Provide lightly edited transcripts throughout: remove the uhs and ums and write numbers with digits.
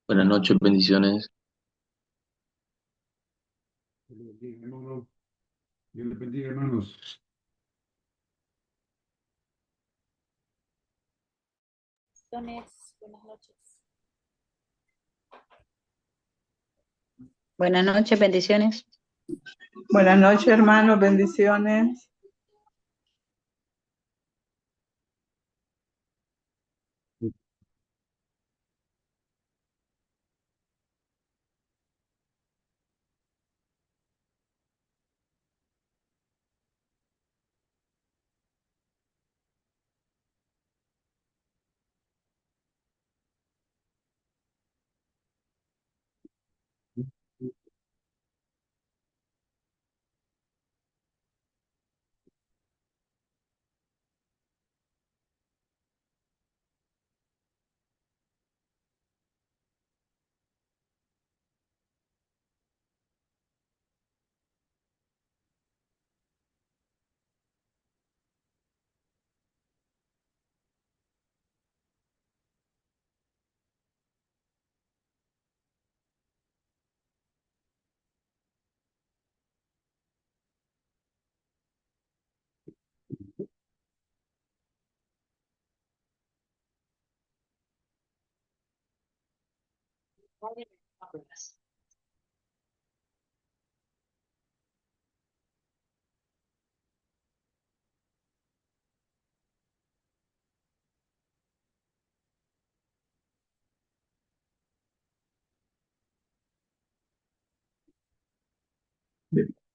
Buenas noches, bendiciones. Dios les bendiga, hermano. Dios les bendiga, hermanos. Bendiciones, buenas noches. Buenas noches, bendiciones. Buenas noches, hermanos, bendiciones.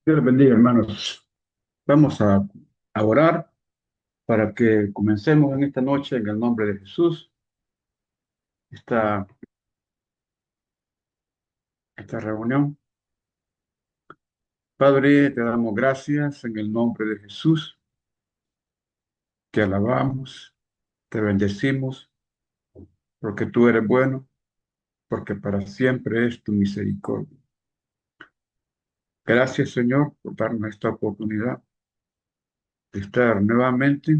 Dios les bendiga, hermanos. Vamos a orar para que comencemos en esta noche en el nombre de Jesús esta, esta reunión. Padre, te damos gracias en el nombre de Jesús. Te alabamos, te bendecimos, porque tú eres bueno, porque para siempre es tu misericordia. Gracias, Señor, por darnos esta oportunidad de estar nuevamente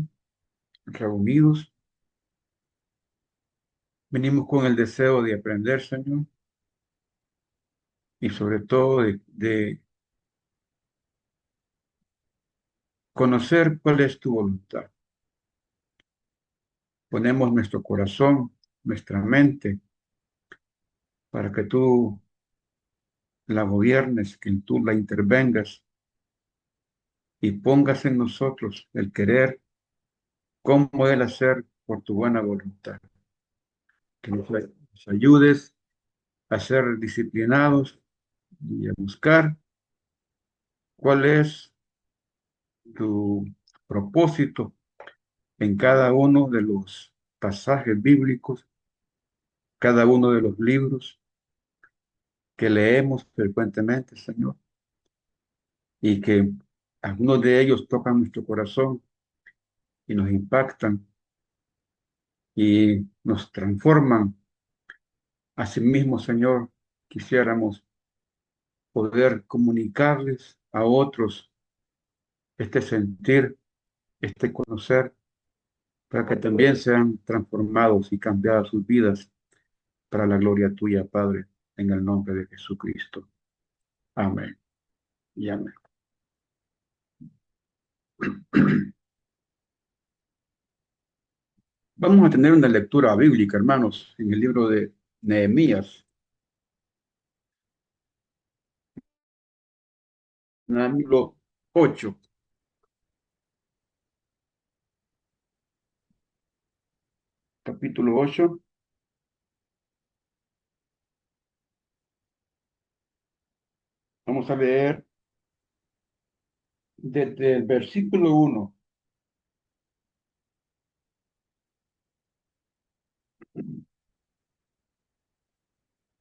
reunidos. Venimos con el deseo de aprender, Señor, y sobre todo de conocer cuál es tu voluntad. Ponemos nuestro corazón, nuestra mente, para que tú la gobiernes, que tú la intervengas y pongas en nosotros el querer, cómo el hacer por tu buena voluntad. Que nos ayudes a ser disciplinados y a buscar cuál es tu propósito en cada uno de los pasajes bíblicos, cada uno de los libros que leemos frecuentemente, Señor, y que algunos de ellos tocan nuestro corazón y nos impactan y nos transforman. Asimismo, Señor, quisiéramos poder comunicarles a otros este sentir, este conocer, para que también sean transformados y cambiadas sus vidas para la gloria tuya, Padre, en el nombre de Jesucristo. Amén y amén. Vamos a tener una lectura bíblica, hermanos, en el libro de Nehemías, capítulo 8. Capítulo 8. Vamos a leer desde el versículo 1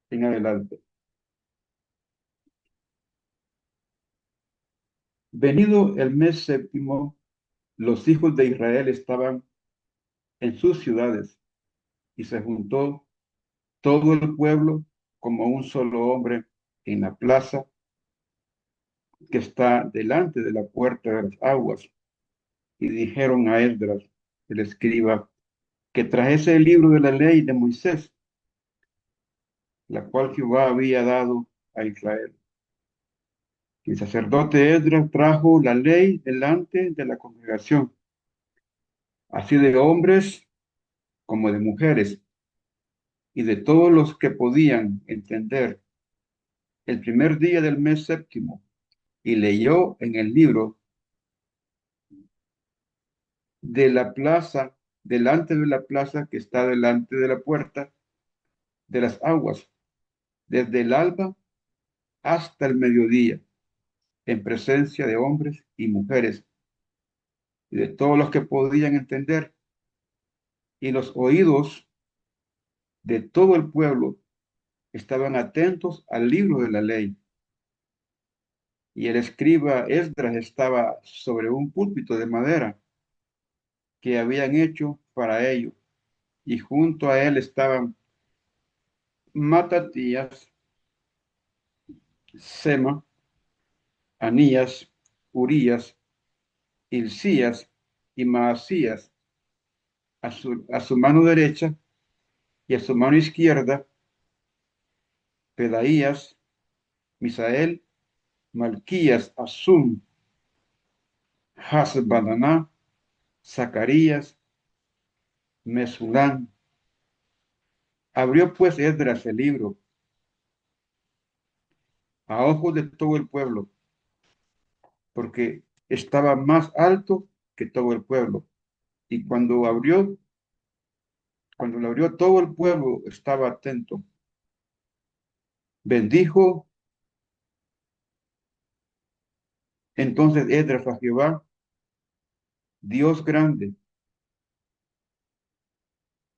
en adelante. Venido el mes séptimo, los hijos de Israel estaban en sus ciudades y se juntó todo el pueblo como un solo hombre en la plaza que está delante de la puerta de las aguas. Y dijeron a Esdras, el escriba, que trajese el libro de la ley de Moisés. la cual Jehová había dado a Israel. El sacerdote Esdras trajo la ley delante de la congregación, así de hombres como de mujeres, y de todos los que podían entender, el primer día del mes séptimo, y leyó en el libro de la plaza, delante de la plaza que está delante de la puerta de las aguas, desde el alba hasta el mediodía, en presencia de hombres y mujeres, y de todos los que podían entender, y los oídos de todo el pueblo estaban atentos al libro de la ley. Y el escriba Esdras estaba sobre un púlpito de madera que habían hecho para ello, y junto a él estaban Matatías, Sema, Anías, Urías, Hilcías y Maasías a su mano derecha, y a su mano izquierda Pedaías, Misael, Malquías, Asum, Hasbadaná, Zacarías, Mesulán. Abrió pues Esdras el libro a ojos de todo el pueblo, porque estaba más alto que todo el pueblo. Y cuando lo abrió todo el pueblo estaba atento. Bendijo entonces Esdras a Jehová, Dios grande,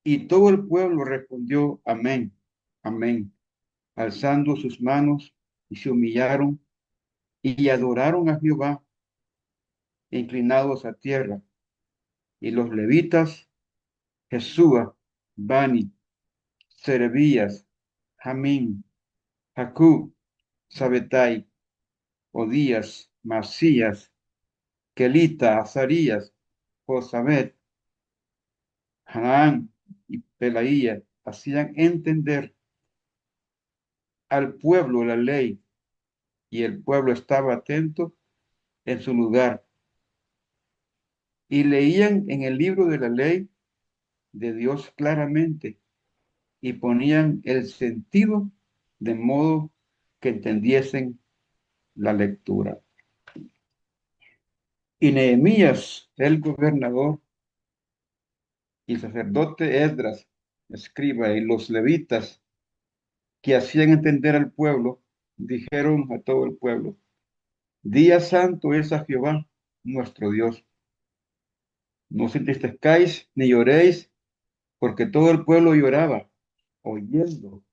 y todo el pueblo respondió amén, amén, alzando sus manos, y se humillaron y adoraron a Jehová, inclinados a tierra. Y los levitas, Jesúa, Bani, Serebías, Jamín, Jacub, Sabetai, Odías, Masías, Kelita, Azarías, Josabet, Hanán y Pelaía hacían entender al pueblo la ley, y el pueblo estaba atento en su lugar, y leían en el libro de la ley de Dios claramente, y ponían el sentido de modo que entendiesen la lectura. Y Nehemías, el gobernador, y el sacerdote Esdras, escriba, y los levitas que hacían entender al pueblo, dijeron a todo el pueblo: Día santo es a Jehová, nuestro Dios. No os entristezcáis ni lloréis, porque todo el pueblo lloraba, oyendo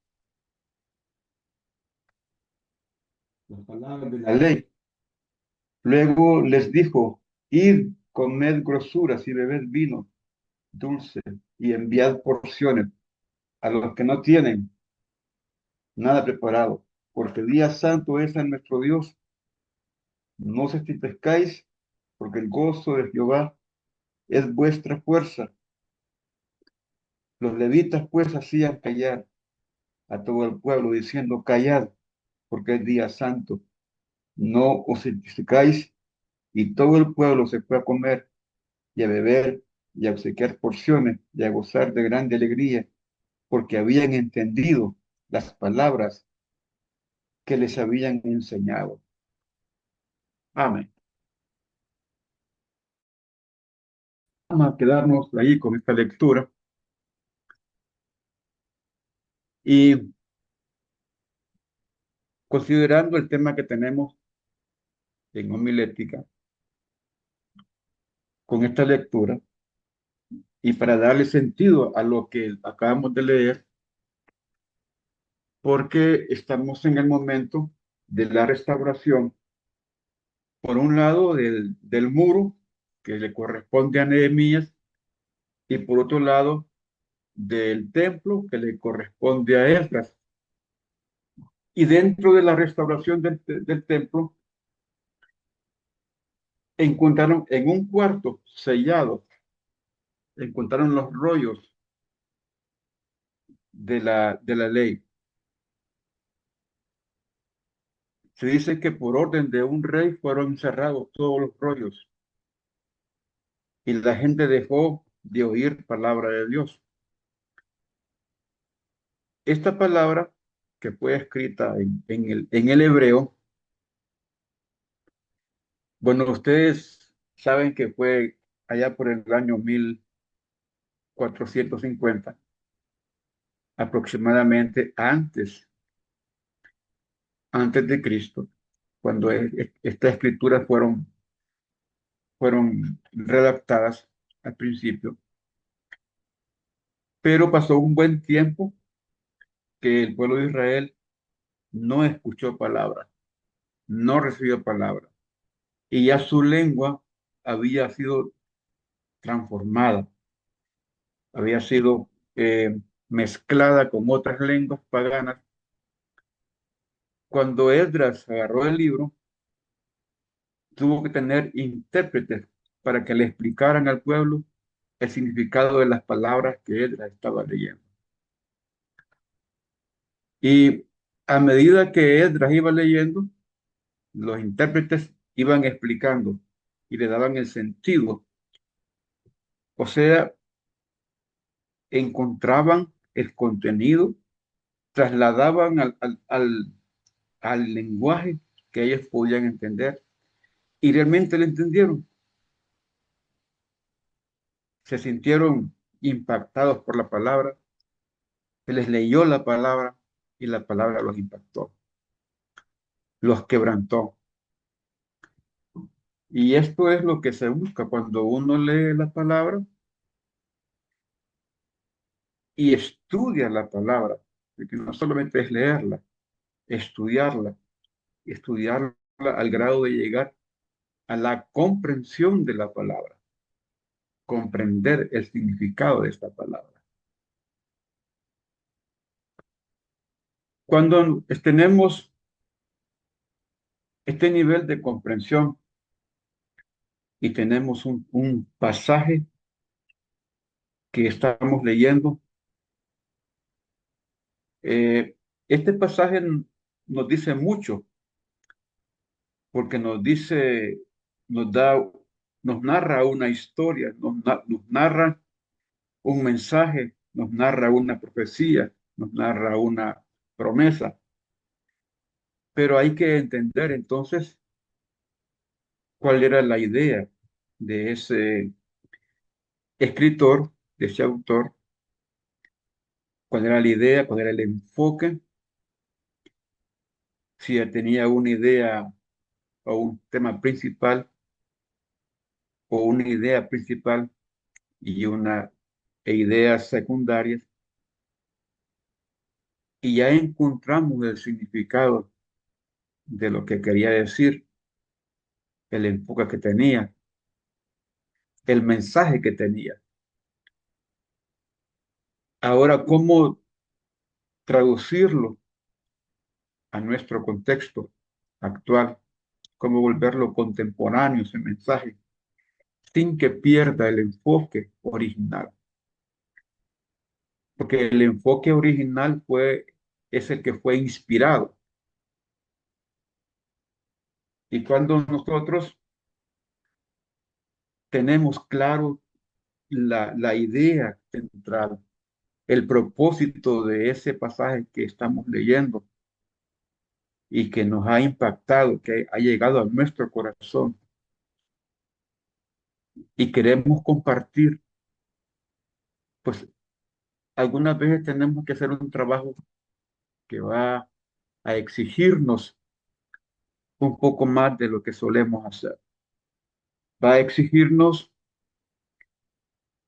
las palabras de la ley. Luego les dijo: Id, comed grosuras y bebed vino dulce, y enviad porciones a los que no tienen nada preparado, porque día santo es a nuestro Dios. No os entristezcáis, porque el gozo de Jehová es vuestra fuerza. Los levitas pues hacían callar a todo el pueblo, diciendo: Callad, porque es día santo. No os entristezcáis. Y todo el pueblo se fue a comer y a beber y a obsequiar porciones y a gozar de grande alegría, porque habían entendido las palabras que les habían enseñado. Amén. Vamos a quedarnos ahí con esta lectura y considerando el tema que tenemos en homilética con esta lectura, y para darle sentido a lo que acabamos de leer, porque estamos en el momento de la restauración, por un lado del muro que le corresponde a Nehemías, y por otro lado del templo que le corresponde a Esdras. Y dentro de la restauración del templo, encontraron en un cuarto sellado, encontraron los rollos de la ley. Se dice que por orden de un rey fueron cerrados todos los rollos y la gente dejó de oír palabra de Dios. Esta palabra, que fue escrita en el hebreo, bueno, ustedes saben que fue allá por el año 1450, aproximadamente antes de Cristo, cuando estas escrituras fueron redactadas al principio. Pero pasó un buen tiempo que el pueblo de Israel no escuchó palabra, no recibió palabra, y ya su lengua había sido transformada, había sido mezclada con otras lenguas paganas. Cuando Esdras agarró el libro, tuvo que tener intérpretes para que le explicaran al pueblo el significado de las palabras que Esdras estaba leyendo. Y a medida que Esdras iba leyendo, los intérpretes iban explicando y le daban el sentido. O sea, encontraban el contenido, trasladaban al lenguaje que ellos podían entender y realmente lo entendieron. Se sintieron impactados por la palabra, se les leyó la palabra y la palabra los impactó, los quebrantó. Y esto es lo que se busca cuando uno lee la palabra y estudia la palabra, porque no solamente es leerla, estudiarla, estudiarla al grado de llegar a la comprensión de la palabra, comprender el significado de esta palabra. Cuando tenemos este nivel de comprensión y tenemos un pasaje que estamos leyendo, este pasaje nos dice mucho porque nos da, nos narra una historia, nos narra un mensaje, nos narra una profecía, nos narra una promesa. Pero hay que entender entonces cuál era la idea de ese escritor, de ese autor, cuál era la idea, cuál era el enfoque, si él tenía una idea o un tema principal o una idea principal y ideas secundarias, y ya encontramos el significado de lo que quería decir, el enfoque que tenía, el mensaje que tenía. Ahora, ¿cómo traducirlo a nuestro contexto actual? ¿Cómo volverlo contemporáneo ese mensaje sin que pierda el enfoque original? Porque el enfoque original es el que fue inspirado. Y cuando nosotros tenemos claro la idea central, el propósito de ese pasaje que estamos leyendo y que nos ha impactado, que ha llegado a nuestro corazón y queremos compartir, pues algunas veces tenemos que hacer un trabajo que va a exigirnos un poco más de lo que solemos hacer. Va a exigirnos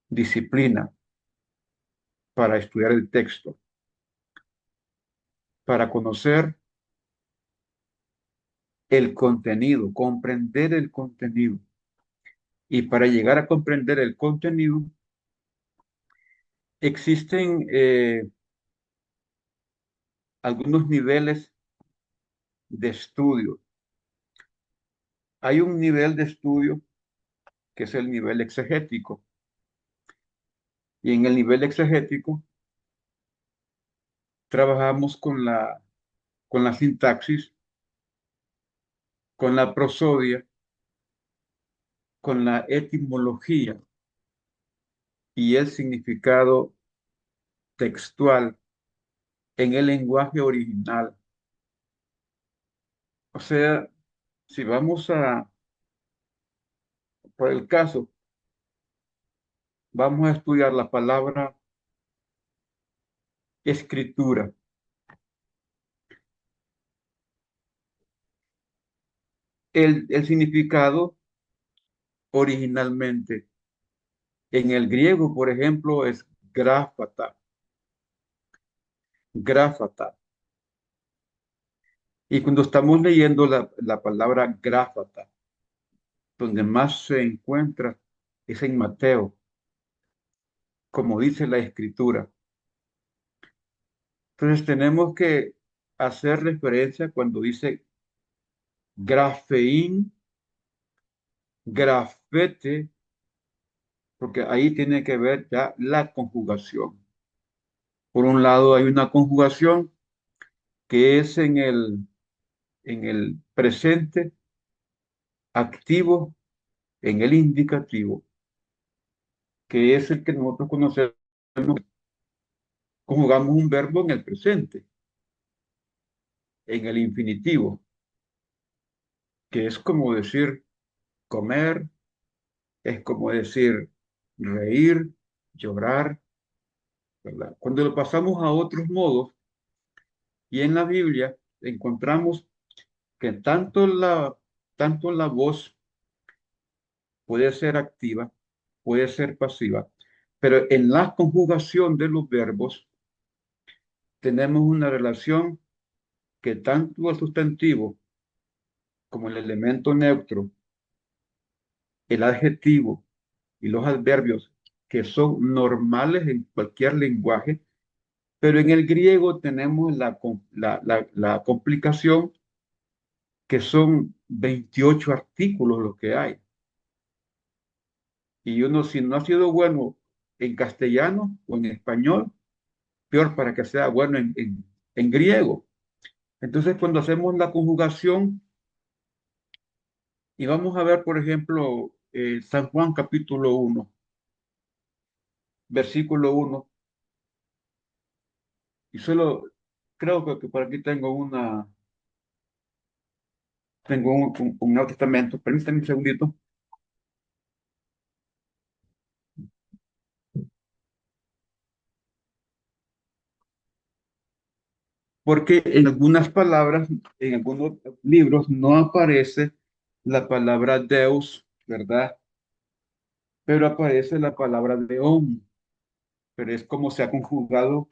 disciplina para estudiar el texto, para conocer el contenido, comprender el contenido. Y para llegar a comprender el contenido, existen algunos niveles de estudio. Hay un nivel de estudio que es el nivel exegético. Y en el nivel exegético trabajamos con la sintaxis con la prosodia, con la etimología y el significado textual en el lenguaje original. O sea, si vamos por el caso, vamos a estudiar la palabra escritura. El significado originalmente en el griego, por ejemplo, es gráfata, gráfata. Y cuando estamos leyendo la palabra gráfata, donde más se encuentra es en Mateo, como dice la escritura. Entonces tenemos que hacer referencia cuando dice grafeín, grafete, porque ahí tiene que ver ya la conjugación. Por un lado hay una conjugación que es en el presente activo, en el indicativo, que es el que nosotros conocemos, conjugamos un verbo en el presente, en el infinitivo, que es como decir comer, es como decir reír, llorar, ¿verdad? Cuando lo pasamos a otros modos, y en la Biblia encontramos que tanto la voz puede ser activa, puede ser pasiva, pero en la conjugación de los verbos tenemos una relación que tanto el sustantivo como el elemento neutro, el adjetivo y los adverbios, que son normales en cualquier lenguaje, pero en el griego tenemos la complicación que son 28 artículos lo que hay. Y uno, si no ha sido bueno en castellano o en español, peor para que sea bueno en griego. Entonces, cuando hacemos la conjugación, y vamos a ver, por ejemplo, San Juan capítulo 1, versículo 1, y solo creo que por aquí tengo un Nuevo Testamento, permítanme un segundito, porque en algunas palabras, en algunos libros no aparece la palabra Deus, ¿verdad? Pero aparece la palabra Deón, pero es como se ha conjugado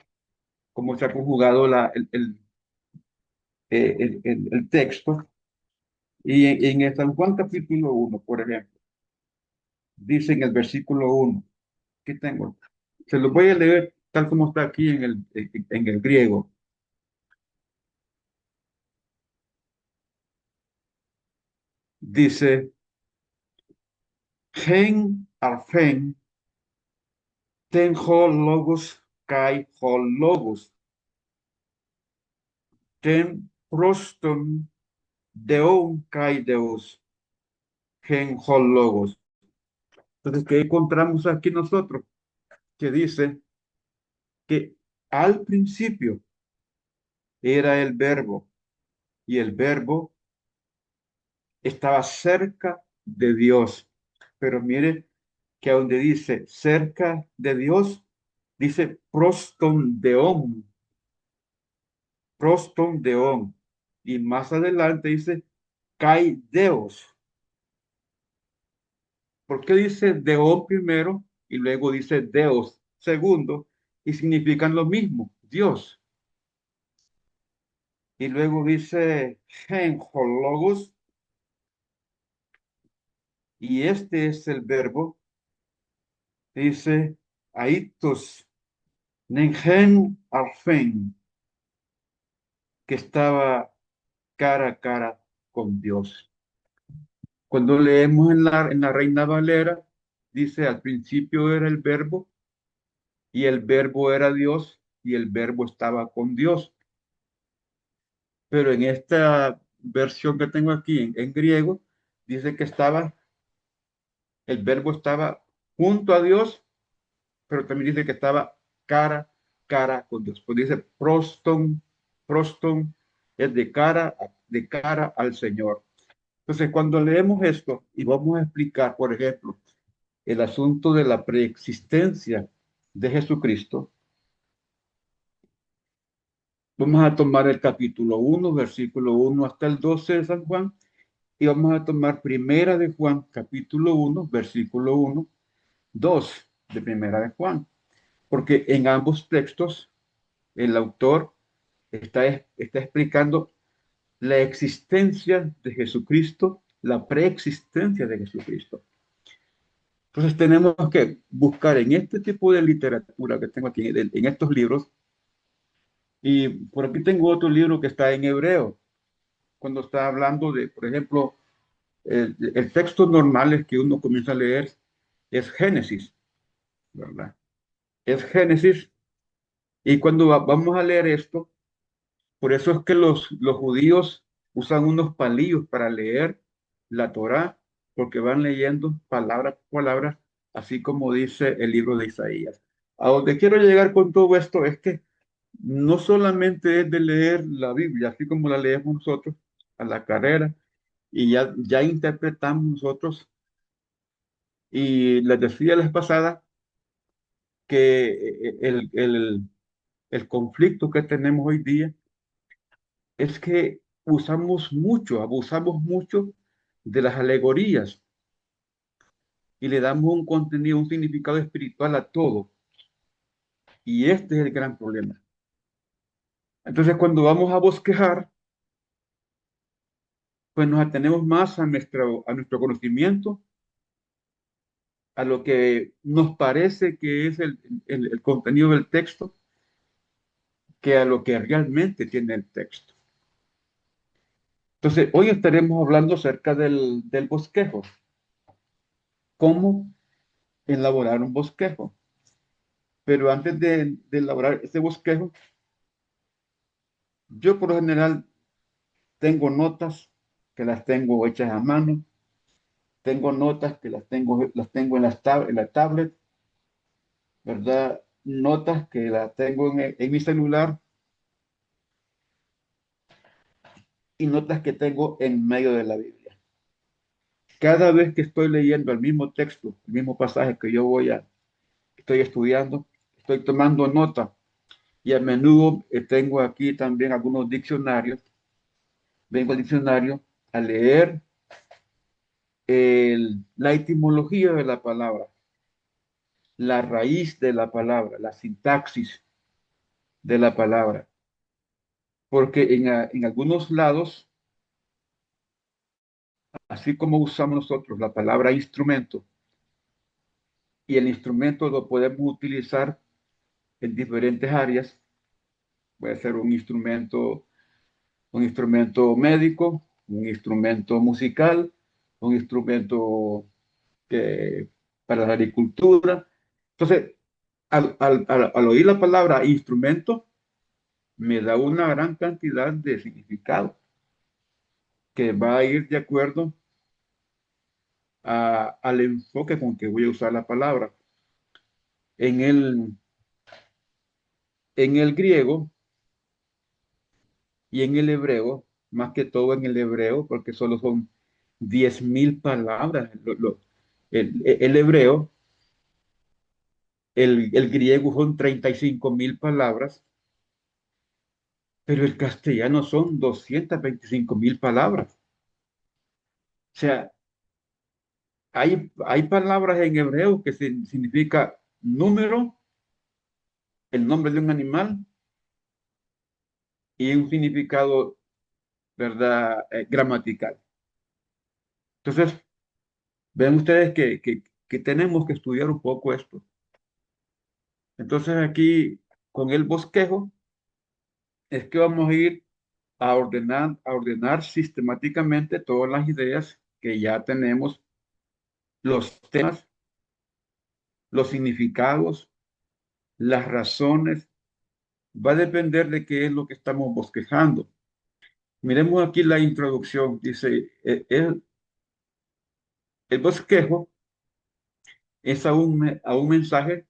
el texto. Y en el San Juan capítulo 1, por ejemplo, dice en el versículo 1, ¿qué tengo? Se lo voy a leer tal como está aquí en el griego. Dice, gen arfen ten ho logos kai ho logos ten proston deon kai deos gen ho logos. Entonces, ¿qué encontramos aquí nosotros? Que dice que al principio era el verbo y el verbo estaba cerca de Dios. Pero mire que donde dice cerca de Dios, dice proston deón. Y más adelante dice kai Deos. ¿Por qué dice deón primero y luego dice Deos segundo? Y significan lo mismo, Dios. Y luego dice genhologos, y este es el verbo, dice aitos nengen arfen, que estaba cara a cara con Dios. Cuando leemos en la Reina Valera, dice al principio era el verbo, y el verbo era Dios, y el verbo estaba con Dios. Pero en esta versión que tengo aquí en griego, dice que el verbo estaba junto a Dios, pero también dice que estaba cara, cara con Dios. Pues dice proston es de cara al Señor. Entonces, cuando leemos esto y vamos a explicar, por ejemplo, el asunto de la preexistencia de Jesucristo, vamos a tomar el capítulo 1, versículo 1 hasta el 12 de San Juan, y vamos a tomar primera de Juan, capítulo 1, versículo 1, 2 de primera de Juan, porque en ambos textos el autor está explicando la existencia de Jesucristo, la preexistencia de Jesucristo. Entonces tenemos que buscar en este tipo de literatura que tengo aquí, en estos libros, y por aquí tengo otro libro que está en hebreo, cuando está hablando de, por ejemplo, el texto normal es que uno comienza a leer es Génesis, ¿verdad? Es Génesis, y cuando vamos a leer esto, por eso es que los judíos usan unos palillos para leer la Torá, porque van leyendo palabra por palabra, así como dice el libro de Isaías. A donde quiero llegar con todo esto es que no solamente es de leer la Biblia, así como la leemos nosotros a la carrera, y ya interpretamos nosotros, y les decía la vez pasada que el conflicto que tenemos hoy día es que abusamos mucho de las alegorías y le damos un contenido, un significado espiritual a todo. Y este es el gran problema. Entonces, cuando vamos a bosquejar, pues nos atenemos más a nuestro conocimiento, a lo que nos parece que es el contenido del texto, que a lo que realmente tiene el texto. Entonces, hoy estaremos hablando acerca del bosquejo. ¿Cómo elaborar un bosquejo? Pero antes de elaborar ese bosquejo, yo por lo general tengo notas que las tengo hechas a mano, tengo notas que las tengo en la tablet, ¿verdad? Notas que las tengo en mi celular y notas que tengo en medio de la Biblia. Cada vez que estoy leyendo el mismo texto, el mismo pasaje que estoy estudiando, estoy tomando nota y a menudo tengo aquí también algunos diccionarios. Vengo al diccionario a leer la etimología de la palabra, la raíz de la palabra, la sintaxis de la palabra. Porque en algunos lados, así como usamos nosotros la palabra instrumento, y el instrumento lo podemos utilizar en diferentes áreas, puede ser un instrumento médico, un instrumento musical, un instrumento para la agricultura. Entonces, al oír la palabra instrumento, me da una gran cantidad de significado que va a ir de acuerdo al enfoque con que voy a usar la palabra. En el, en el griego y en el hebreo, más que todo en el hebreo, porque solo son 10.000 palabras. El hebreo, el griego son 35.000 palabras, pero el castellano son 225.000 palabras. O sea, hay palabras en hebreo que significa número, el nombre de un animal y un significado, ¿verdad? Gramatical. Entonces, ven ustedes que tenemos que estudiar un poco esto. Entonces, aquí con el bosquejo es que vamos a ir a ordenar sistemáticamente todas las ideas que ya tenemos, los temas, los significados, las razones. Va a depender de qué es lo que estamos bosquejando. Miremos aquí la introducción. Dice, el bosquejo es a un mensaje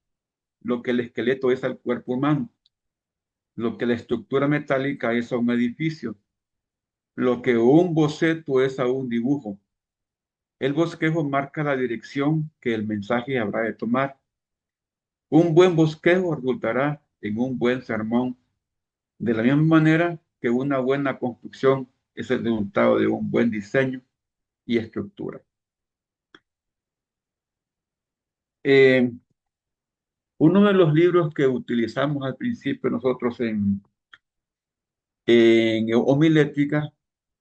lo que el esqueleto es al cuerpo humano, lo que la estructura metálica es a un edificio, lo que un boceto es a un dibujo. El bosquejo marca la dirección que el mensaje habrá de tomar. Un buen bosquejo resultará en un buen sermón, de la misma manera que una buena construcción es el resultado de un buen diseño y estructura. Eh, Uno de los libros que utilizamos al principio nosotros en homilética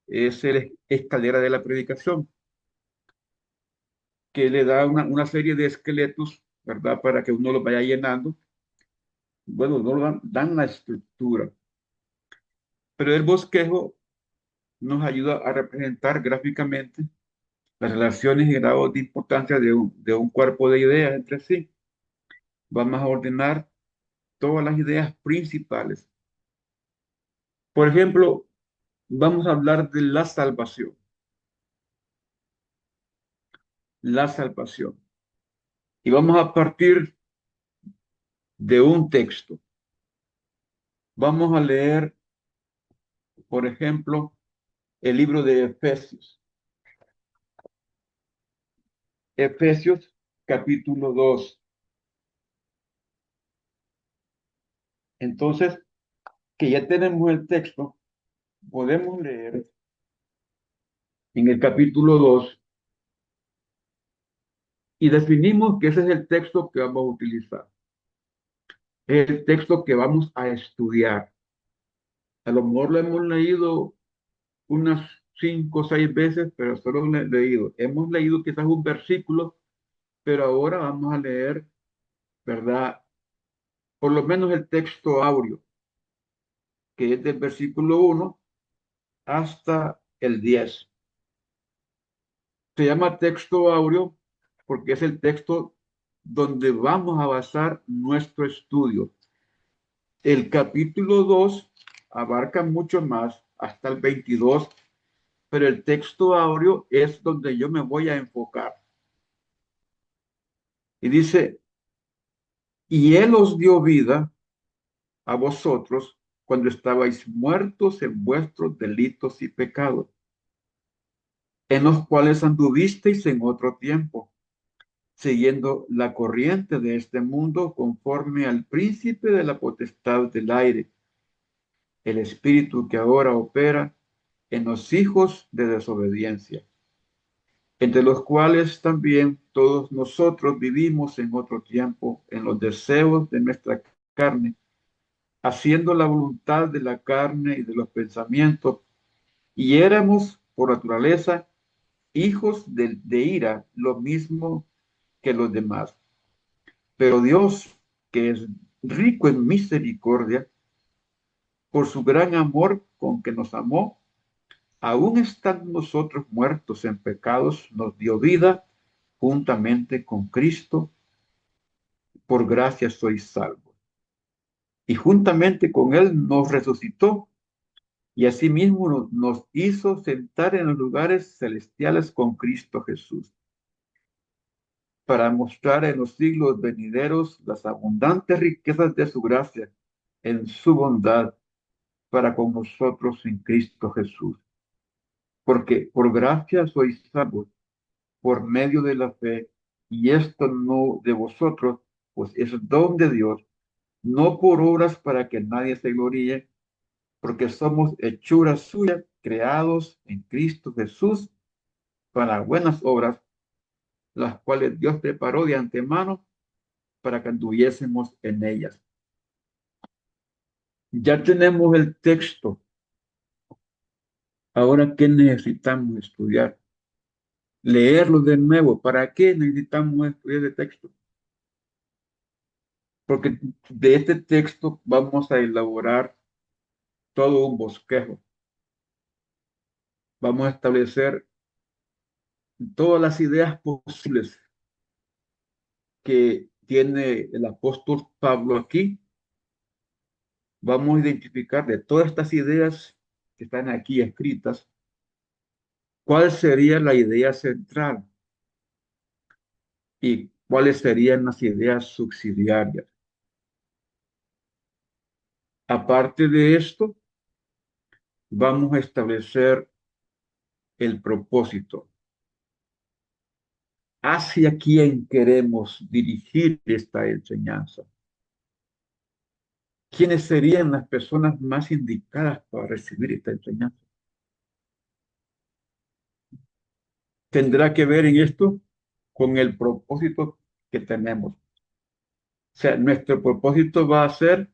es el Escalera de la Predicación, que le da una serie de esqueletos, ¿verdad? Para que uno los vaya llenando. Bueno, no lo dan la estructura, pero el bosquejo nos ayuda a representar gráficamente las relaciones y grados de importancia de un cuerpo de ideas entre sí. Vamos a ordenar todas las ideas principales. Por ejemplo, vamos a hablar de la salvación. La salvación. Y vamos a partir de un texto. Vamos a leer, por ejemplo, el libro de Efesios. Efesios capítulo 2. Entonces, que ya tenemos el texto, podemos leer en el capítulo 2 y definimos que ese es el texto que vamos a utilizar. Es el texto que vamos a estudiar. A lo mejor lo hemos leído unas 5 o 6 veces, pero solo lo he leído. Hemos leído quizás un versículo, pero ahora vamos a leer, ¿verdad? Por lo menos el texto áureo, que es del versículo 1 hasta el 10. Se llama texto áureo porque es el texto donde vamos a basar nuestro estudio. El capítulo 2 abarca mucho más, hasta el 22, pero el texto áureo es donde yo me voy a enfocar. Y dice, y Él os dio vida a vosotros cuando estabais muertos en vuestros delitos y pecados, en los cuales anduvisteis en otro tiempo, siguiendo la corriente de este mundo conforme al príncipe de la potestad del aire, el espíritu que ahora opera en los hijos de desobediencia, entre los cuales también todos nosotros vivimos en otro tiempo en los deseos de nuestra carne, haciendo la voluntad de la carne y de los pensamientos, y éramos por naturaleza hijos de ira, lo mismo que los demás. Pero Dios, que es rico en misericordia, por su gran amor con que nos amó, aún estando nosotros muertos en pecados, nos dio vida juntamente con Cristo. Por gracia sois salvos. Y juntamente con Él nos resucitó y asimismo nos hizo sentar en los lugares celestiales con Cristo Jesús, para mostrar en los siglos venideros las abundantes riquezas de su gracia en su bondad para con nosotros en Cristo Jesús. Porque por gracia sois salvos por medio de la fe, y esto no de vosotros, pues es don de Dios, no por obras para que nadie se gloríe, porque somos hechuras suyas, creados en Cristo Jesús para buenas obras, las cuales Dios preparó de antemano para que anduviésemos en ellas. Ya tenemos el texto. Ahora, ¿qué necesitamos estudiar? Leerlo de nuevo. ¿Para qué necesitamos estudiar el texto? Porque de este texto vamos a elaborar todo un bosquejo. Vamos a establecer todas las ideas posibles que tiene el apóstol Pablo aquí. Vamos a identificar de todas estas ideas que están aquí escritas, ¿cuál sería la idea central? ¿Y cuáles serían las ideas subsidiarias? Aparte de esto, vamos a establecer el propósito. ¿Hacia quién queremos dirigir esta enseñanza? ¿Quiénes serían las personas más indicadas para recibir esta enseñanza? Tendrá que ver en esto con el propósito que tenemos. O sea, nuestro propósito va a ser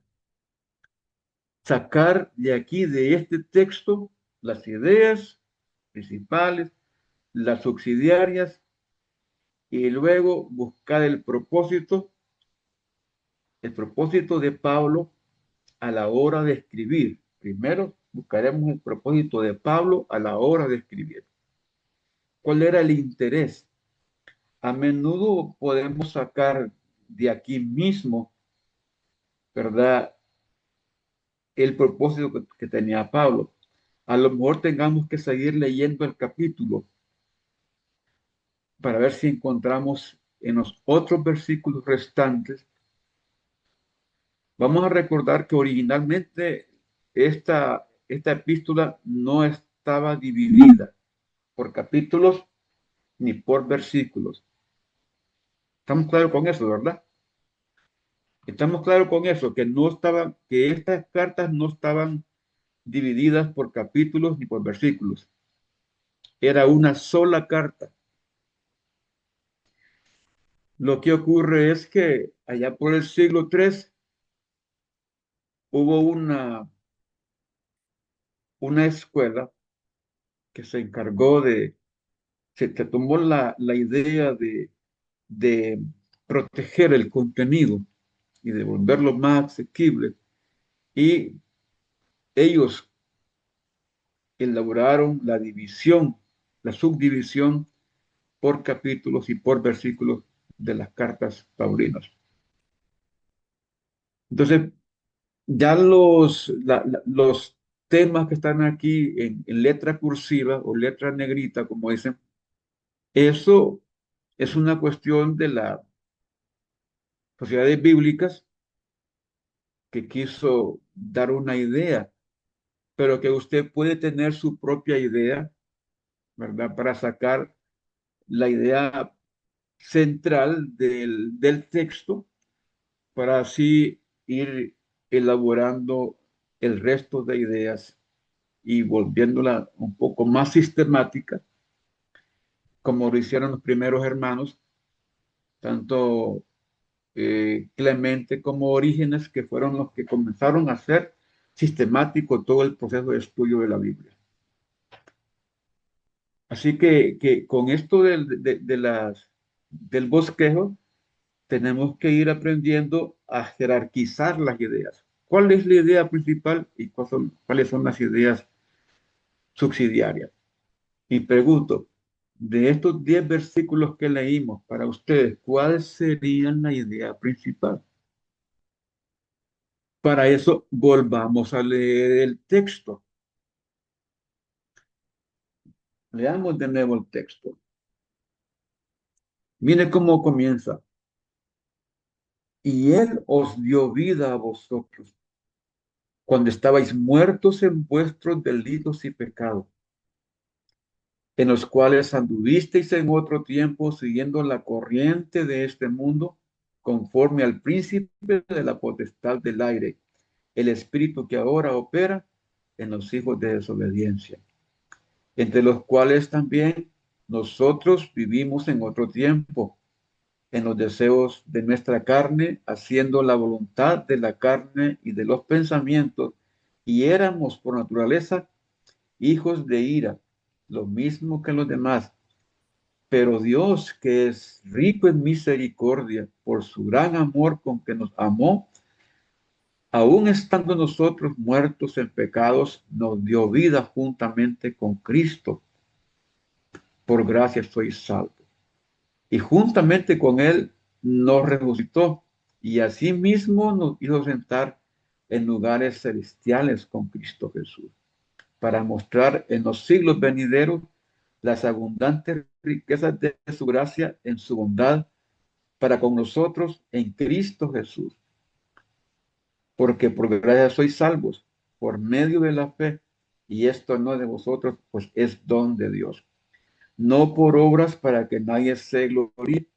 sacar de aquí, de este texto, las ideas principales, las subsidiarias, y luego buscar el propósito de Pablo a la hora de escribir. Primero buscaremos el propósito de Pablo a la hora de escribir. ¿Cuál era el interés? A menudo podemos sacar de aquí mismo, ¿verdad?, el propósito que tenía Pablo. A lo mejor tengamos que seguir leyendo el capítulo para ver si encontramos en los otros versículos restantes. Vamos a recordar que originalmente esta epístola no estaba dividida por capítulos ni por versículos. Estamos claros con eso, ¿verdad? Estamos claros con eso, que estas cartas no estaban divididas por capítulos ni por versículos. Era una sola carta. Lo que ocurre es que allá por el siglo III hubo una escuela que se encargó se tomó la idea de proteger el contenido y de volverlo más asequible. Y ellos elaboraron la subdivisión por capítulos y por versículos de las cartas paulinas. Entonces, ya los temas que están aquí en letra cursiva o letra negrita, como dicen, eso es una cuestión de las sociedades bíblicas que quiso dar una idea, pero que usted puede tener su propia idea, ¿verdad? Para sacar la idea central del texto, para así ir elaborando el resto de ideas y volviéndola un poco más sistemática, como lo hicieron los primeros hermanos, tanto Clemente como Orígenes, que fueron los que comenzaron a hacer sistemático todo el proceso de estudio de la Biblia. Así que con esto del bosquejo, tenemos que ir aprendiendo a jerarquizar las ideas. ¿Cuál es la idea principal y cuáles son las ideas subsidiarias? Y pregunto, de estos 10 versículos que leímos para ustedes, ¿cuál sería la idea principal? Para eso, volvamos a leer el texto. Leamos de nuevo el texto. Mire cómo comienza. Y Él os dio vida a vosotros cuando estabais muertos en vuestros delitos y pecados, en los cuales anduvisteis en otro tiempo siguiendo la corriente de este mundo, conforme al príncipe de la potestad del aire, el espíritu que ahora opera en los hijos de desobediencia, entre los cuales también nosotros vivimos en otro tiempo, en los deseos de nuestra carne, haciendo la voluntad de la carne y de los pensamientos, y éramos por naturaleza hijos de ira, lo mismo que los demás. Pero Dios, que es rico en misericordia, por su gran amor con que nos amó, aun estando nosotros muertos en pecados, nos dio vida juntamente con Cristo. Por gracia sois salvos. Y juntamente con Él nos resucitó y asimismo nos hizo sentar en lugares celestiales con Cristo Jesús. para mostrar en los siglos venideros las abundantes riquezas de su gracia en su bondad para con nosotros en Cristo Jesús. Porque por gracia sois salvos por medio de la fe, y esto no de vosotros, pues es don de Dios. No por obras para que nadie se gloríe,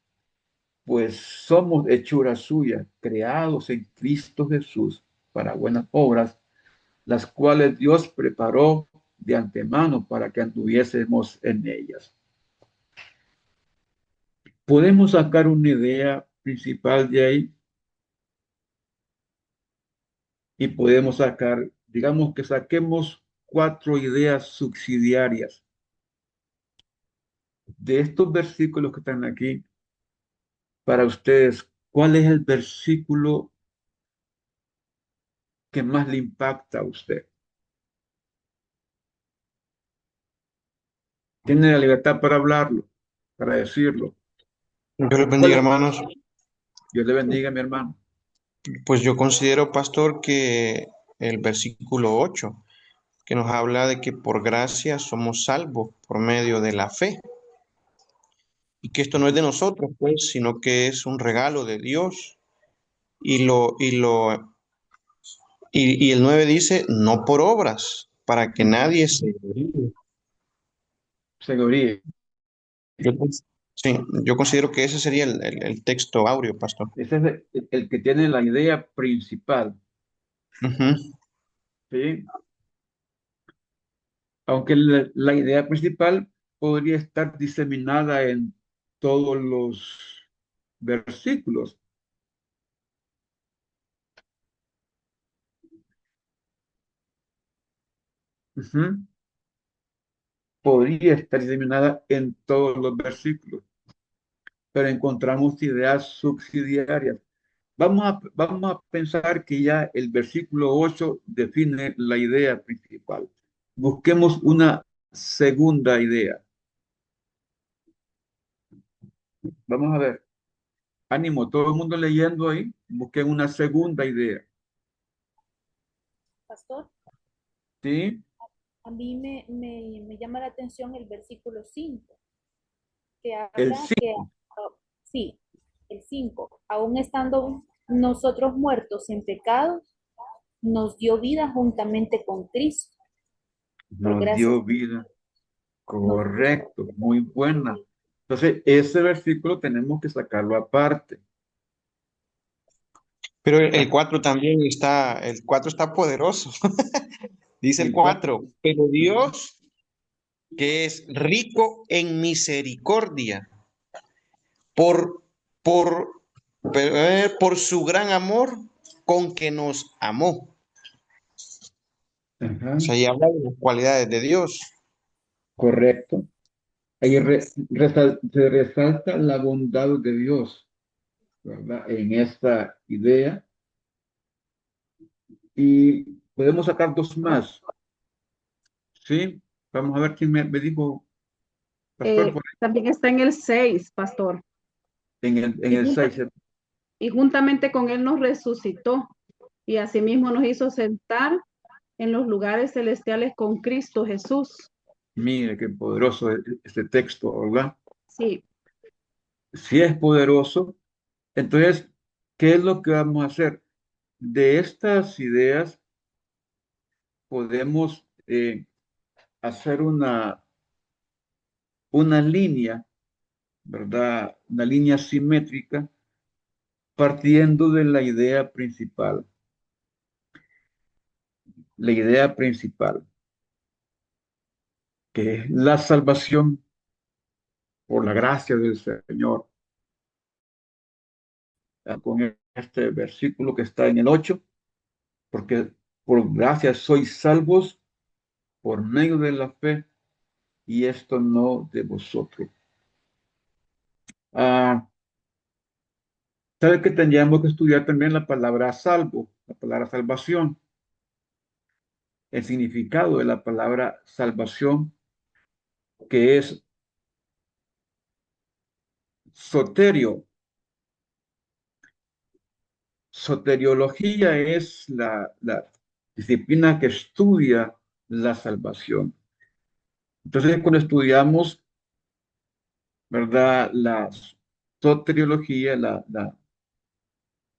pues somos hechura suya, creados en Cristo Jesús para buenas obras, las cuales Dios preparó de antemano para que anduviésemos en ellas. Podemos sacar una idea principal de ahí y podemos sacar, digamos que saquemos 4 ideas subsidiarias de estos versículos que están aquí para ustedes. ¿Cuál es el versículo que más le impacta a usted? Tiene la libertad para hablarlo, para decirlo. Dios les ¿Cuál bendiga, es? hermanos. Dios le bendiga, mi hermano. Pues yo considero, pastor, que el versículo 8, que nos habla de que por gracia somos salvos por medio de la fe, y que esto no es de nosotros, pues, sino que es un regalo de Dios. Y el 9 dice, no por obras, para que nadie se gloríe. Seguridad. Yo, sí, yo considero que ese sería el texto áureo, pastor. Ese es el que tiene la idea principal, Ujú. ¿sí? Aunque la idea principal podría estar diseminada en todos los versículos. Ujú. Podría estar diseminada en todos los versículos, pero encontramos ideas subsidiarias. Vamos a pensar que ya el versículo 8 define la idea principal. Busquemos una segunda idea. Vamos a ver. Ánimo, todo el mundo leyendo ahí. Busquen una segunda idea. Pastor, ¿Sí? a mí me llama la atención el versículo 5 que El habla que, 5. sí, el 5 aún estando nosotros muertos en pecados, nos dio vida juntamente con Cristo. Por Nos gracia, dio vida. nos, Correcto, muy buena. Entonces, ese versículo tenemos que sacarlo aparte. Pero el 4 también está, el 4 está poderoso. Dice el El 4. 4, pero Dios, que es rico en misericordia, por, por, por su gran amor con que nos amó. O Ajá, sea, ahí habla de las cualidades de Dios. correcto. Ahí se resalta la bondad de Dios, ¿verdad? En esta idea. Y podemos sacar 2 más, ¿sí? Vamos a ver quién me dijo, pastor, por También está en el 6, pastor. ahí, en Y, el 6. y juntamente con él nos resucitó y asimismo nos hizo sentar en los lugares celestiales con Cristo Jesús. Mire qué poderoso es este texto, ¿verdad? Sí, Si es poderoso, entonces, ¿qué es lo que vamos a hacer? De estas ideas podemos hacer una línea, ¿verdad? Una línea simétrica partiendo de la idea principal. La idea principal, que es la salvación por la gracia del Señor. Con este versículo que está en el 8, porque por gracia sois salvos por medio de la fe, y esto no de vosotros. Ah, ¿sabe que tendríamos que estudiar también la palabra salvo, la palabra salvación? El significado de la palabra salvación, que es soterio. Soteriología es la disciplina que estudia la salvación. Entonces, cuando estudiamos, ¿verdad? La soteriología,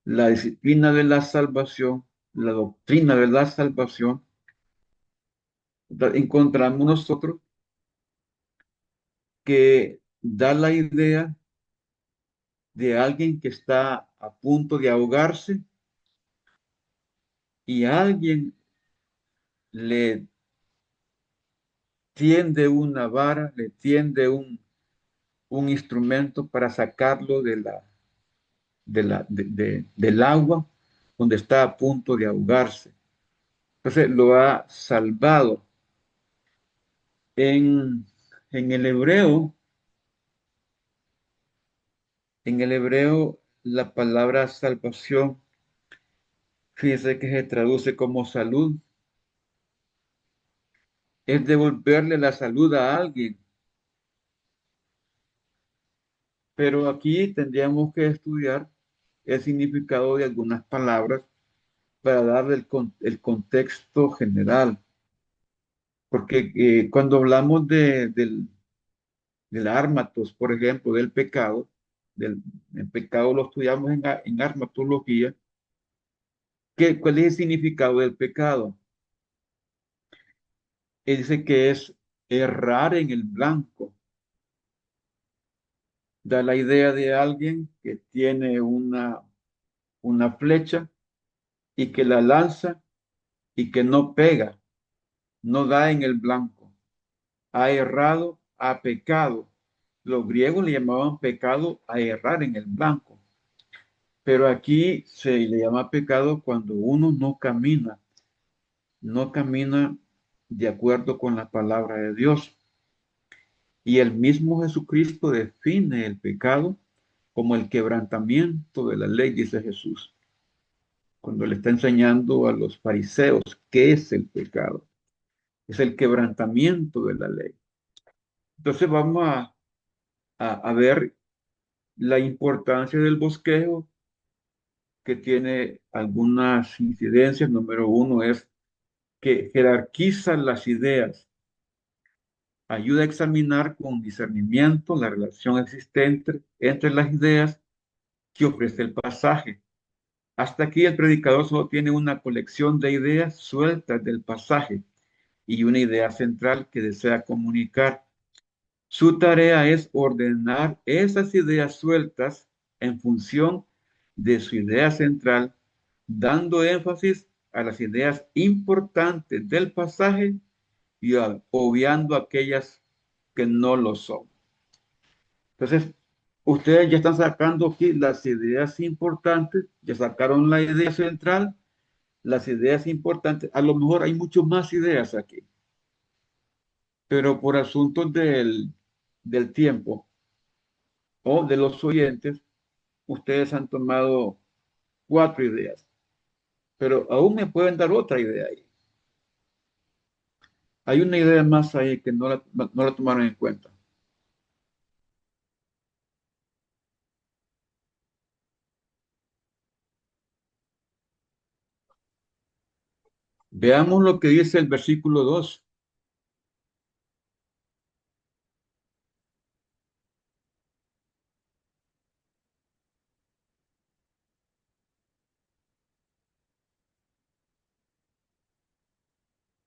la disciplina de la salvación, la doctrina de la salvación, ¿verdad? Encontramos nosotros que da la idea de alguien que está a punto de ahogarse y alguien le tiende una vara, le tiende un instrumento para sacarlo del agua donde está a punto de ahogarse. Entonces lo ha salvado. En, en el hebreo, la palabra salvación, fíjese que se traduce como salud, es devolverle la salud a alguien. Pero aquí tendríamos que estudiar el significado de algunas palabras para darle el contexto general. Porque cuando hablamos del ármatos, por ejemplo, del pecado, el pecado lo estudiamos en armatología. ¿Cuál es el significado del pecado? Él dice que es errar en el blanco. Da la idea de alguien que tiene una flecha y que la lanza y que no pega, no da en el blanco. Ha errado, ha pecado. Los griegos le llamaban pecado a errar en el blanco. Pero aquí se le llama pecado cuando uno no camina de acuerdo con la palabra de Dios. Y el mismo Jesucristo define el pecado como el quebrantamiento de la ley, dice Jesús, cuando le está enseñando a los fariseos qué es el pecado. Es el quebrantamiento de la ley. Entonces vamos a ver la importancia del bosquejo, que tiene algunas incidencias. Número uno es que jerarquiza las ideas, ayuda a examinar con discernimiento la relación existente entre las ideas que ofrece el pasaje. Hasta aquí el predicador solo tiene una colección de ideas sueltas del pasaje y una idea central que desea comunicar. Su tarea es ordenar esas ideas sueltas en función de su idea central, dando énfasis a las ideas importantes del pasaje y obviando aquellas que no lo son. Entonces, ustedes ya están sacando aquí las ideas importantes, ya sacaron la idea central, las ideas importantes. A lo mejor hay mucho más ideas aquí, pero por asuntos del tiempo o de los oyentes, ustedes han tomado 4 ideas, pero aún me pueden dar otra idea ahí. Hay una idea más ahí que no la tomaron en cuenta. Veamos lo que dice el versículo 2.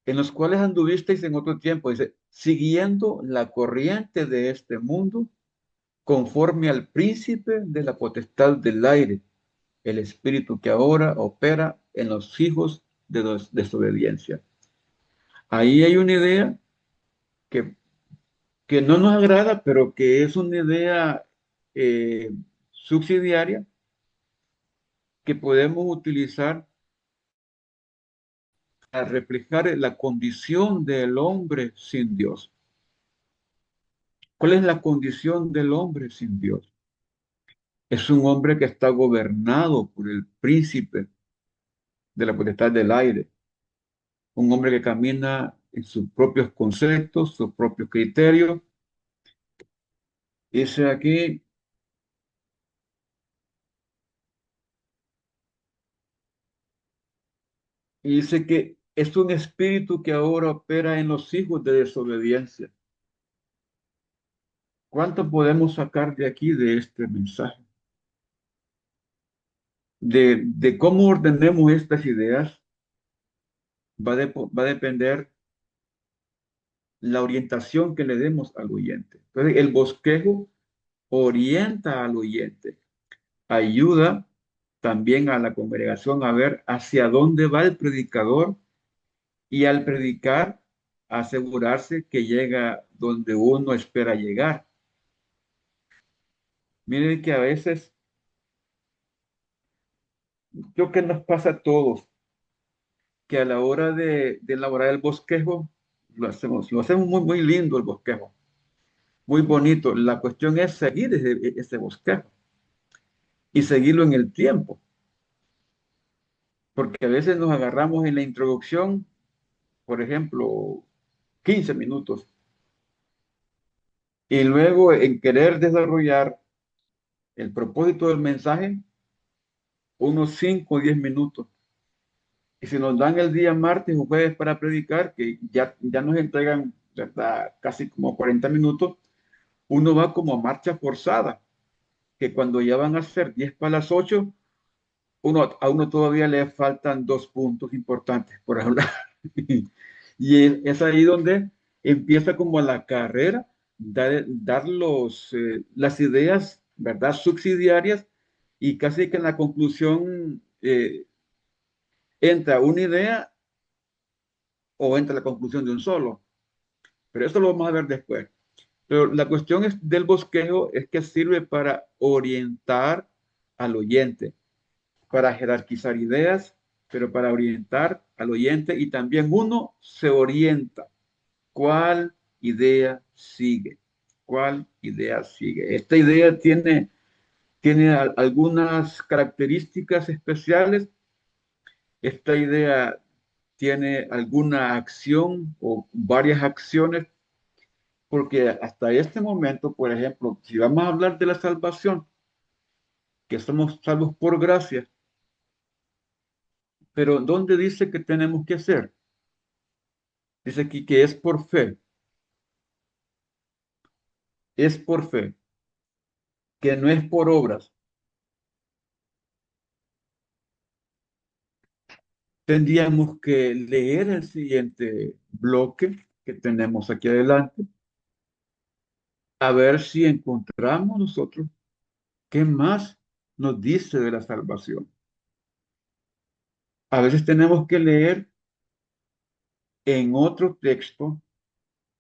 En los cuales anduvisteis en otro tiempo, dice, siguiendo la corriente de este mundo, conforme al príncipe de la potestad del aire, el espíritu que ahora opera en los hijos de desobediencia. Ahí hay una idea que, que no nos agrada, pero que es una idea subsidiaria que podemos utilizar para reflejar la condición del hombre sin Dios. ¿Cuál es la condición del hombre sin Dios? Es un hombre que está gobernado por el príncipe de la potestad del aire. Un hombre que camina en sus propios conceptos, sus propios criterios. Dice aquí, y dice que es un espíritu que ahora opera en los hijos de desobediencia. ¿Cuánto podemos sacar de aquí de este mensaje? De cómo ordenemos estas ideas va a depender la orientación que le demos al oyente. Entonces, el bosquejo orienta al oyente, ayuda también a la congregación a ver hacia dónde va el predicador y al predicar asegurarse que llega donde uno espera llegar. Miren que a veces, creo que nos pasa a todos, que a la hora de elaborar el bosquejo, lo hacemos muy, muy lindo el bosquejo, muy bonito. La cuestión es seguir ese bosquejo y seguirlo en el tiempo, porque a veces nos agarramos en la introducción, por ejemplo, 15 minutos, y luego en querer desarrollar el propósito del mensaje, unos 5 o 10 minutos. Y si nos dan el día martes o jueves para predicar, que ya nos entregan, ¿verdad?, casi como 40 minutos, uno va como a marcha forzada, que cuando ya van a ser 10 para las 8, a uno todavía le faltan 2 puntos importantes por hablar. Y es ahí donde empieza como la carrera, dar las ideas, ¿verdad?, subsidiarias, y casi que en la conclusión entra una idea o entra la conclusión de un solo. Pero eso lo vamos a ver después. Pero la cuestión del bosquejo es que sirve para orientar al oyente, para jerarquizar ideas, pero para orientar al oyente, y también uno se orienta. ¿Cuál idea sigue? ¿Cuál idea sigue? Esta idea tiene algunas características especiales. Esta idea tiene alguna acción o varias acciones, porque hasta este momento, por ejemplo, si vamos a hablar de la salvación, que somos salvos por gracia, pero ¿dónde dice que tenemos que hacer? Dice aquí que es por fe, que no es por obras. Tendríamos que leer el siguiente bloque que tenemos aquí adelante, a ver si encontramos nosotros qué más nos dice de la salvación. A veces tenemos que leer en otro texto,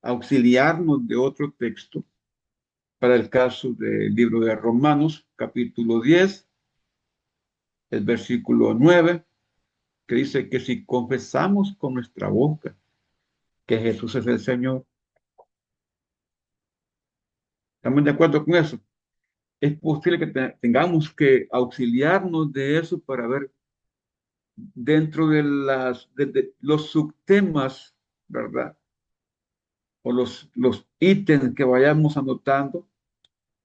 auxiliarnos de otro texto, para el caso del libro de Romanos, capítulo 10, el versículo 9, que dice que si confesamos con nuestra boca que Jesús es el Señor, ¿estamos de acuerdo con eso? Es posible que tengamos que auxiliarnos de eso para ver dentro de los subtemas, ¿verdad? O los ítems que vayamos anotando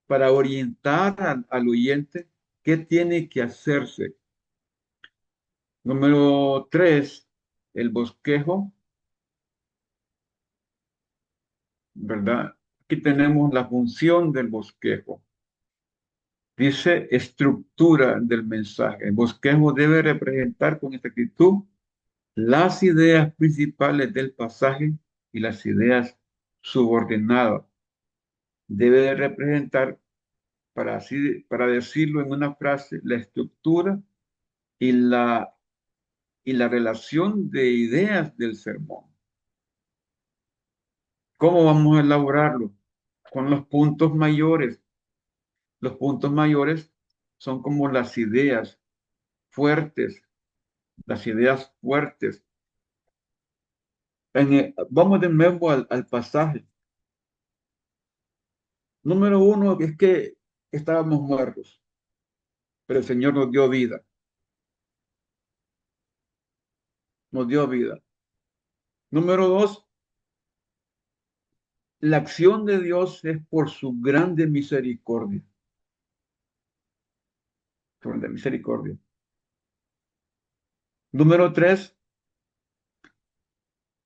para orientar al oyente qué tiene que hacerse. Número 3, el bosquejo, ¿verdad? Aquí tenemos la función del bosquejo. Dice estructura del mensaje. El bosquejo debe representar con exactitud las ideas principales del pasaje y las ideas subordinadas. Debe de representar, para decirlo en una frase, la estructura y la relación de ideas del sermón. ¿Cómo vamos a elaborarlo? Con los puntos mayores. Los puntos mayores son como fuertes, las ideas fuertes. Vamos de nuevo al pasaje. Número 1 es que estábamos muertos, pero el Señor nos dio vida. Nos dio vida. Número 2, la acción de Dios es por su grande misericordia. Grande misericordia. Número 3,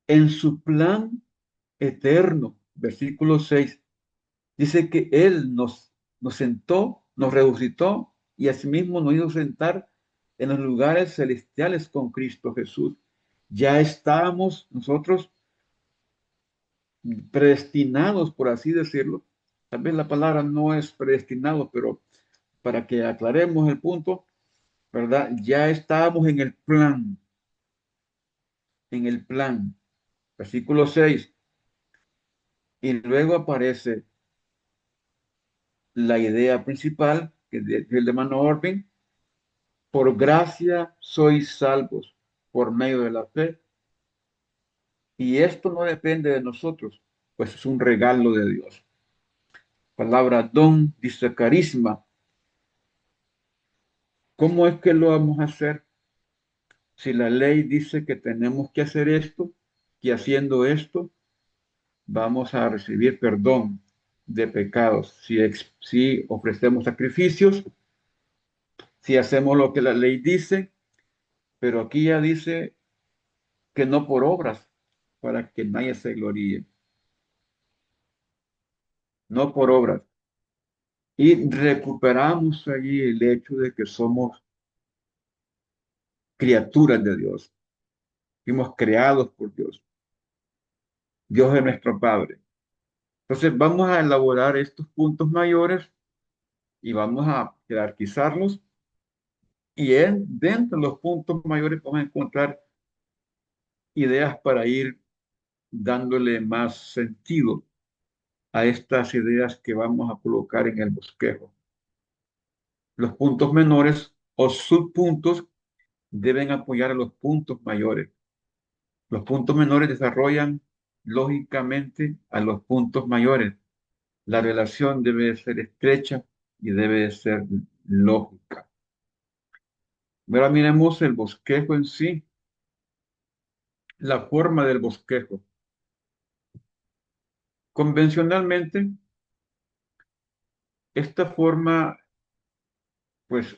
En su plan eterno, versículo 6, dice que Él nos sentó, nos resucitó y asimismo nos hizo sentar en los lugares celestiales con Cristo Jesús. Ya estábamos nosotros predestinados, por así decirlo. Tal vez la palabra no es predestinado, pero para que aclaremos el punto, ¿verdad? Ya estábamos en el plan. Versículo 6. Y luego aparece la idea principal, que es el de Mano Orben: por gracia sois salvos por medio de la fe. Y esto no depende de nosotros, pues es un regalo de Dios. Palabra don, dice carisma. ¿Cómo es que lo vamos a hacer? Si la ley dice que tenemos que hacer esto, y haciendo esto, vamos a recibir perdón de pecados. Si ofrecemos sacrificios, si hacemos lo que la ley dice, pero aquí ya dice que no por obras, para que nadie se gloríe, no por obras. Y recuperamos allí el hecho de que somos criaturas de Dios, fuimos creados por Dios. Dios es nuestro Padre. Entonces vamos a elaborar estos puntos mayores y vamos a jerarquizarlos, y dentro de los puntos mayores vamos a encontrar ideas para ir dándole más sentido a estas ideas que vamos a colocar en el bosquejo. Los puntos menores o subpuntos deben apoyar a los puntos mayores. Los puntos menores desarrollan lógicamente a los puntos mayores. La relación debe de ser estrecha y debe de ser lógica. Ahora miremos el bosquejo en sí, la forma del bosquejo. Convencionalmente, esta forma, pues,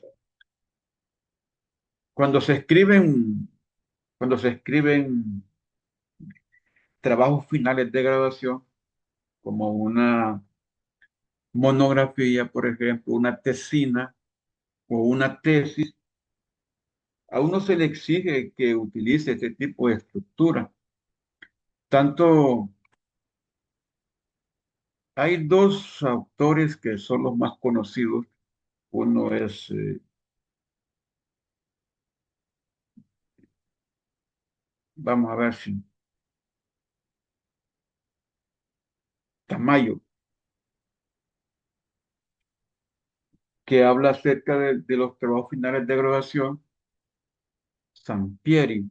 cuando se escriben, cuando se escriben trabajos finales de graduación, como una monografía, por ejemplo, una tesina o una tesis, a uno se le exige que utilice este tipo de estructura. Tanto hay dos autores que son los más conocidos. Uno es, vamos a ver si, Tamayo, que habla acerca de los trabajos finales de graduación. Sampieri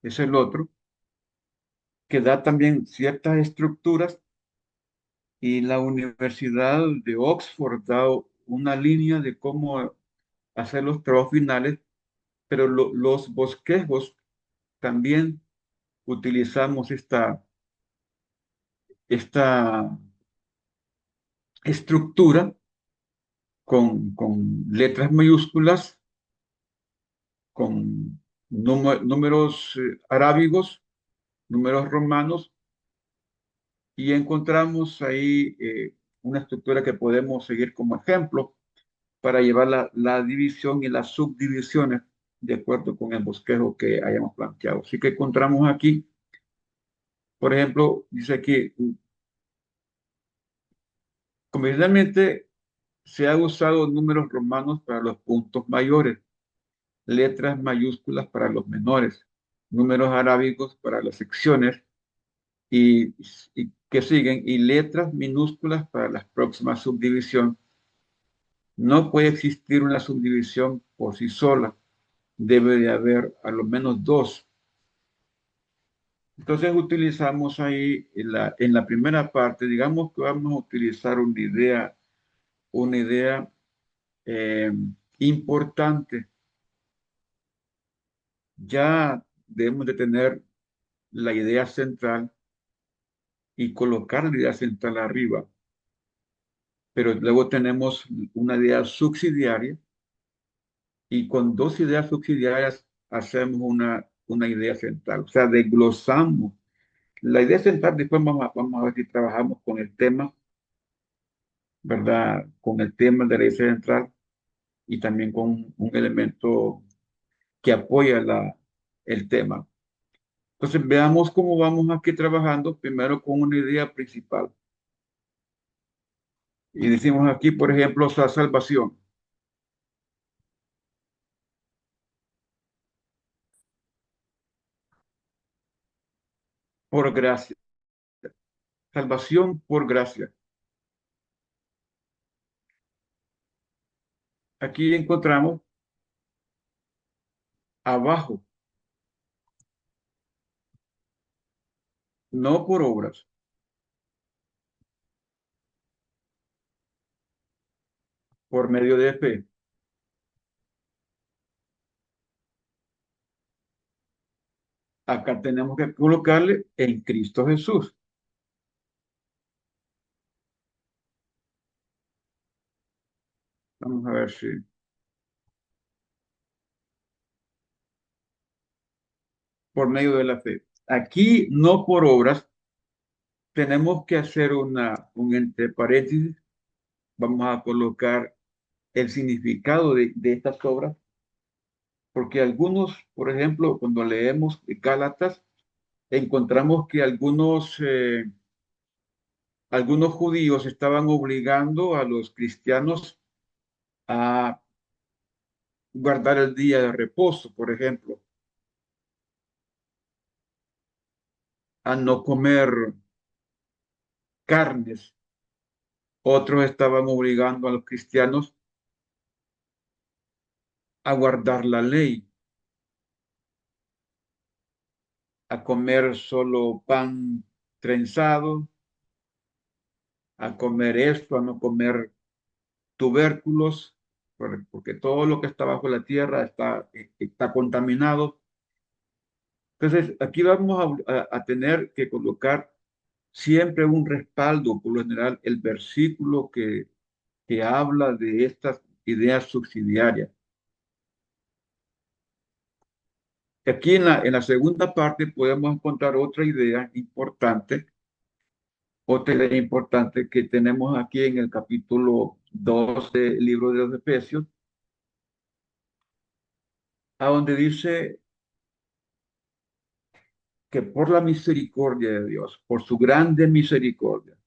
es el otro, que da también ciertas estructuras, y la Universidad de Oxford da una línea de cómo hacer los trabajos finales, pero los bosquejos también utilizamos esta estructura con letras mayúsculas, con números arábigos, números romanos, y encontramos ahí una estructura que podemos seguir como ejemplo para llevar la división y las subdivisiones de acuerdo con el bosquejo que hayamos planteado. Así que encontramos aquí, por ejemplo, dice aquí: convencionalmente se ha usado números romanos para los puntos mayores, letras mayúsculas para los menores, números arábigos para las secciones y, y que siguen, y letras minúsculas para la próxima subdivisión. No puede existir una subdivisión por sí sola, debe de haber a lo menos dos. Entonces utilizamos ahí en la primera parte, digamos que vamos a utilizar una idea eh, importante. Ya debemos de tener la idea central y colocar la idea central arriba, pero luego tenemos una idea subsidiaria, y con dos ideas subsidiarias hacemos una una idea central, o sea, desglosamos. La idea central, después vamos a ver si trabajamos con el tema, ¿verdad? Con el tema de la idea central y también con un elemento que apoya el tema. Entonces, veamos cómo vamos aquí trabajando, primero con una idea principal. Y decimos aquí, por ejemplo, la salvación. Por gracia. Salvación por gracia. Aquí encontramos abajo, no por obras, por medio de fe. Acá tenemos que colocarle en Cristo Jesús. Vamos a ver si. Por medio de la fe. Aquí no por obras. Tenemos que hacer un entre paréntesis. Vamos a colocar el significado de estas obras. Porque algunos, por ejemplo, cuando leemos Gálatas, encontramos que algunos judíos estaban obligando a los cristianos a guardar el día de reposo, por ejemplo, a no comer carnes. Otros estaban obligando a los cristianos a guardar la ley, a comer solo pan trenzado, a comer esto, a no comer tubérculos, porque todo lo que está bajo la tierra está contaminado. Entonces, aquí vamos a tener que colocar siempre un respaldo, por lo general, el versículo que habla de estas ideas subsidiarias. Aquí en la segunda parte podemos encontrar otra idea importante que tenemos aquí en el capítulo 2 del libro de los Efesios, a donde dice que por la misericordia de Dios, por su grande misericordia,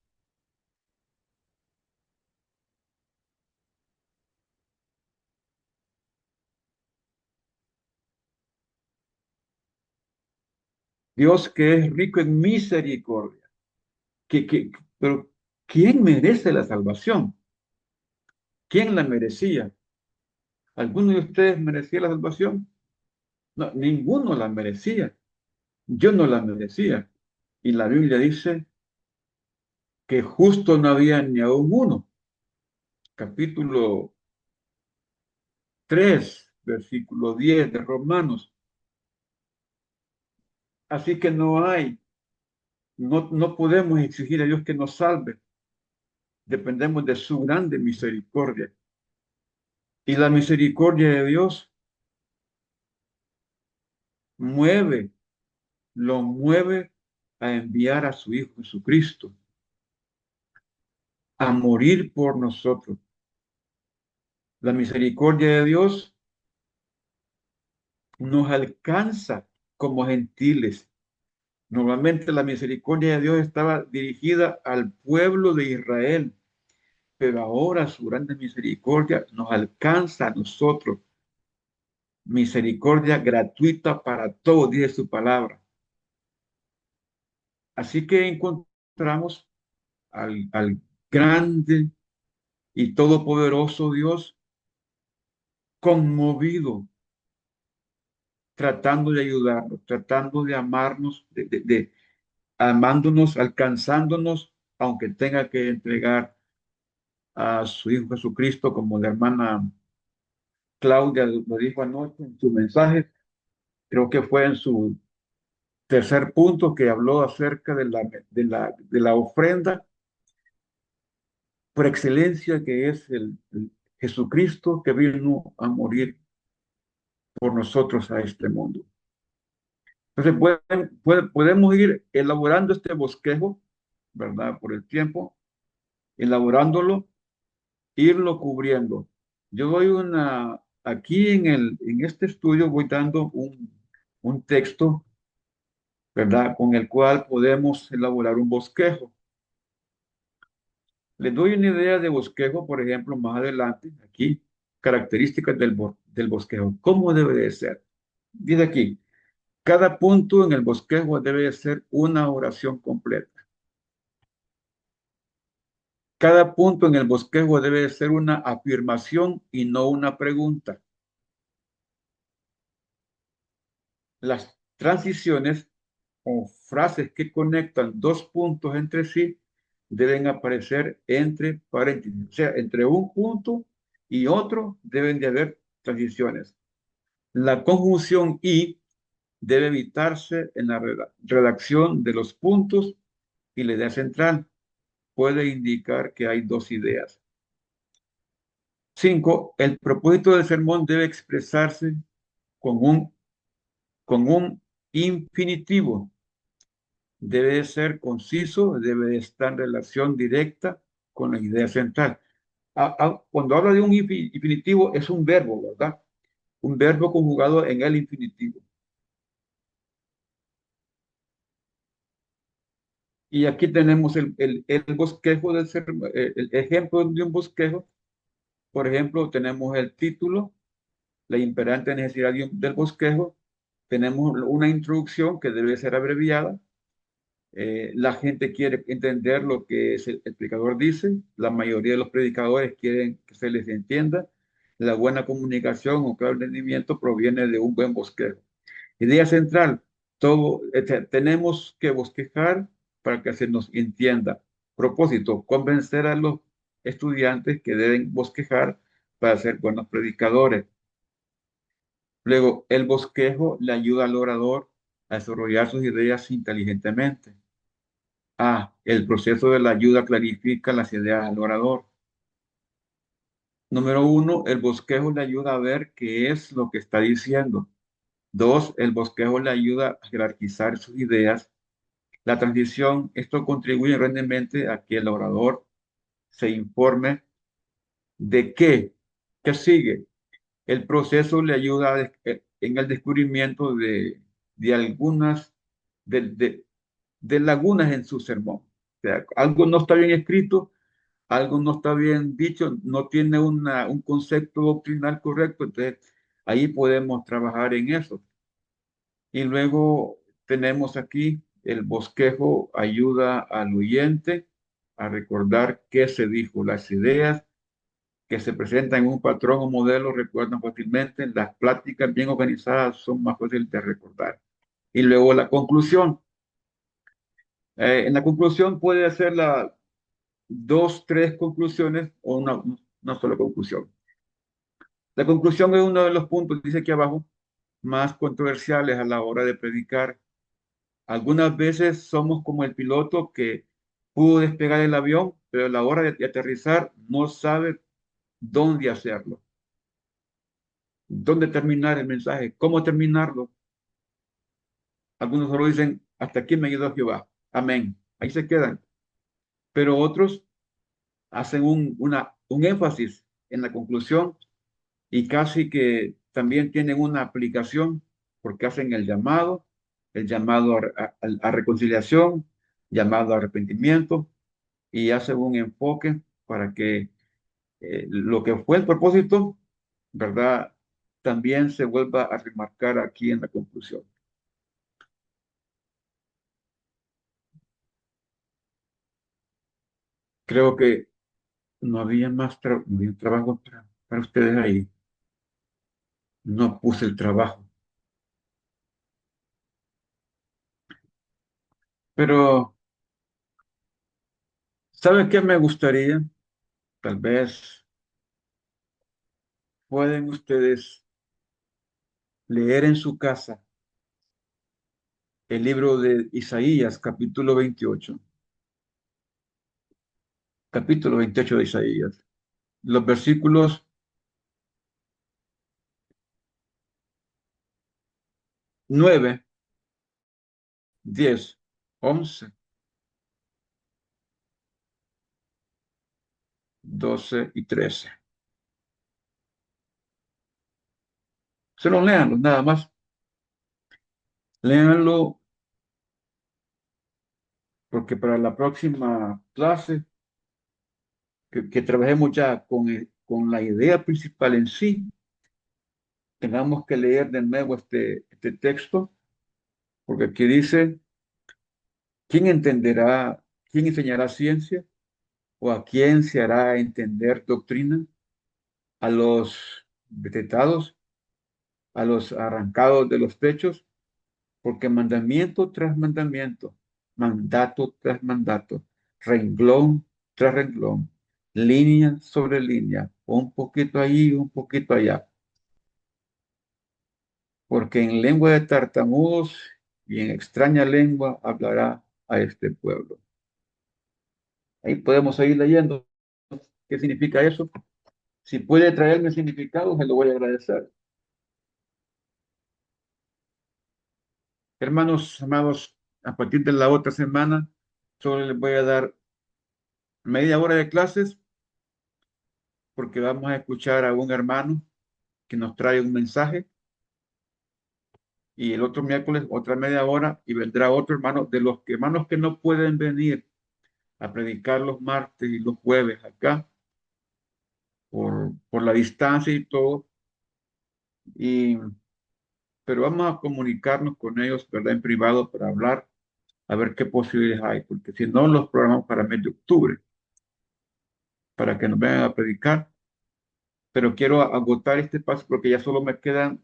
Dios que es rico en misericordia, pero ¿quién merece la salvación? ¿Quién la merecía? ¿Alguno de ustedes merecía la salvación? No, ninguno la merecía. Yo no la merecía. Y la Biblia dice que justo no había ni aún uno. Capítulo 3, versículo 10 de Romanos. Así que no podemos exigir a Dios que nos salve. Dependemos de su grande misericordia. Y la misericordia de Dios lo mueve a enviar a su Hijo Jesucristo a morir por nosotros. La misericordia de Dios nos alcanza como gentiles. Normalmente la misericordia de Dios estaba dirigida al pueblo de Israel, pero ahora su grande misericordia nos alcanza a nosotros. Misericordia gratuita para todos, dice su palabra. Así que encontramos al grande y todopoderoso Dios conmovido, tratando de ayudarnos, tratando de amarnos, amándonos, alcanzándonos, aunque tenga que entregar a su Hijo Jesucristo, como la hermana Claudia lo dijo anoche en su mensaje. Creo que fue en su tercer punto que habló acerca de la ofrenda por excelencia, que es el Jesucristo que vino a morir por nosotros a este mundo. Entonces podemos ir elaborando este bosquejo, ¿verdad? Por el tiempo, elaborándolo, irlo cubriendo. Yo doy aquí en este estudio voy dando un texto, ¿verdad? Con el cual podemos elaborar un bosquejo. Les doy una idea de bosquejo, por ejemplo, más adelante, aquí, características del bosquejo. ¿Cómo debe de ser? Dice aquí, cada punto en el bosquejo debe de ser una oración completa. Cada punto en el bosquejo debe de ser una afirmación y no una pregunta. Las transiciones o frases que conectan dos puntos entre sí deben aparecer entre paréntesis. O sea, entre un punto y otro deben de haber transiciones. La conjunción y debe evitarse en la redacción de los puntos y la idea central puede indicar que hay dos ideas. 5. El propósito del sermón debe expresarse con un infinitivo. Debe ser conciso, debe estar en relación directa con la idea central. Cuando habla de un infinitivo es un verbo, ¿verdad? Un verbo conjugado en el infinitivo. Y aquí tenemos el bosquejo del sermón, el ejemplo de un bosquejo. Por ejemplo, tenemos el título, la imperante necesidad del bosquejo. Tenemos una introducción que debe ser abreviada. La gente quiere entender lo que el predicador dice. La mayoría de los predicadores quieren que se les entienda. La buena comunicación o claro entendimiento proviene de un buen bosquejo. Idea central, tenemos que bosquejar para que se nos entienda. Propósito, convencer a los estudiantes que deben bosquejar para ser buenos predicadores. Luego, el bosquejo le ayuda al orador a desarrollar sus ideas inteligentemente. El proceso de la ayuda clarifica las ideas al orador. Número 1, el bosquejo le ayuda a ver qué es lo que está diciendo. 2, el bosquejo le ayuda a jerarquizar sus ideas. La transición, esto contribuye grandemente a que el orador se informe de qué sigue. El proceso le ayuda en el descubrimiento de algunas, de lagunas en su sermón. O sea, algo no está bien escrito, algo no está bien dicho, no tiene un concepto doctrinal correcto, entonces ahí podemos trabajar en eso. Y luego tenemos aquí el bosquejo ayuda al oyente a recordar qué se dijo. Las ideas que se presentan en un patrón o modelo recuerdan fácilmente. Las pláticas bien organizadas son más fáciles de recordar. Y luego la conclusión. En la conclusión puede hacer dos, tres conclusiones o una sola conclusión. La conclusión es uno de los puntos, dice aquí abajo, más controversiales a la hora de predicar. Algunas veces somos como el piloto que pudo despegar el avión, pero a la hora de aterrizar no sabe dónde hacerlo, dónde terminar el mensaje, cómo terminarlo. Algunos solo dicen, hasta aquí me ayudó Jehová, amén. Ahí se quedan. Pero otros hacen un énfasis en la conclusión y casi que también tienen una aplicación porque hacen el llamado a reconciliación, llamado a arrepentimiento y hacen un enfoque para que lo que fue el propósito, ¿verdad? También se vuelva a remarcar aquí en la conclusión. Creo que no había no había trabajo para ustedes ahí. No puse el trabajo. Pero, ¿saben qué me gustaría? Tal vez pueden ustedes leer en su casa el libro de Isaías, capítulo 28. Capítulo 28 de Isaías. Los versículos 9 10, 11, 12 y 13. Se lo léanlo, nada más. Léanlo porque para la próxima clase, que trabajemos ya con la idea principal en sí, tengamos que leer de nuevo este texto, porque aquí dice, ¿quién entenderá, quién enseñará ciencia? ¿O a quién se hará entender doctrina? ¿A los detetados? ¿A los arrancados de los techos? Porque mandamiento tras mandamiento, mandato tras mandato, renglón tras renglón, línea sobre línea, un poquito allí, un poquito allá. Porque en lengua de tartamudos y en extraña lengua hablará a este pueblo. Ahí podemos seguir leyendo. ¿Qué significa eso? Si puede traerme significado, se lo voy a agradecer. Hermanos, amados, a partir de la otra semana, solo les voy a dar media hora de clases porque vamos a escuchar a un hermano que nos trae un mensaje y el otro miércoles otra media hora y vendrá otro hermano de los hermanos que no pueden venir a predicar los martes y los jueves acá por la distancia y todo. Y, pero vamos a comunicarnos con ellos, ¿verdad? En privado para hablar, a ver qué posibilidades hay, porque si no los programamos para el mes de octubre, para que nos vengan a predicar. Pero quiero agotar este paso porque ya solo me quedan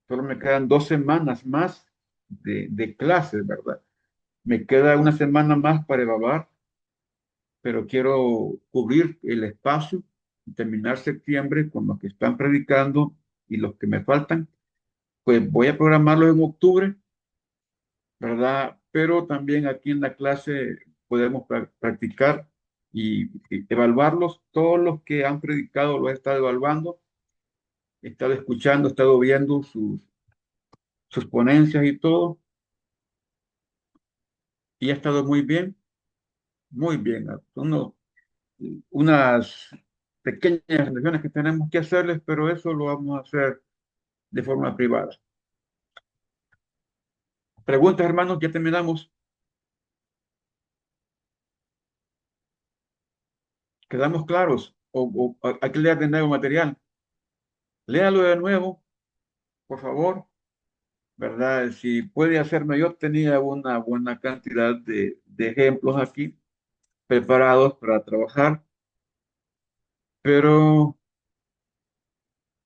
2 semanas más de clases, ¿verdad? Me queda una semana más para evaluar, pero quiero cubrir el espacio y terminar septiembre con los que están predicando y los que me faltan. Pues voy a programarlos en octubre, ¿verdad? Pero también aquí en la clase podemos practicar y evaluarlos. Todos los que han predicado los he estado evaluando, he estado escuchando, he estado viendo sus ponencias y todo, y ha estado muy bien, muy bien. Son unas pequeñas reflexiones que tenemos que hacerles, pero eso lo vamos a hacer de forma privada. Preguntas, hermanos, ya terminamos. ¿Quedamos claros? ¿O hay que leer de nuevo material? Léalo de nuevo, por favor, ¿verdad? Si puede hacerme, yo tenía una buena cantidad de ejemplos aquí preparados para trabajar, pero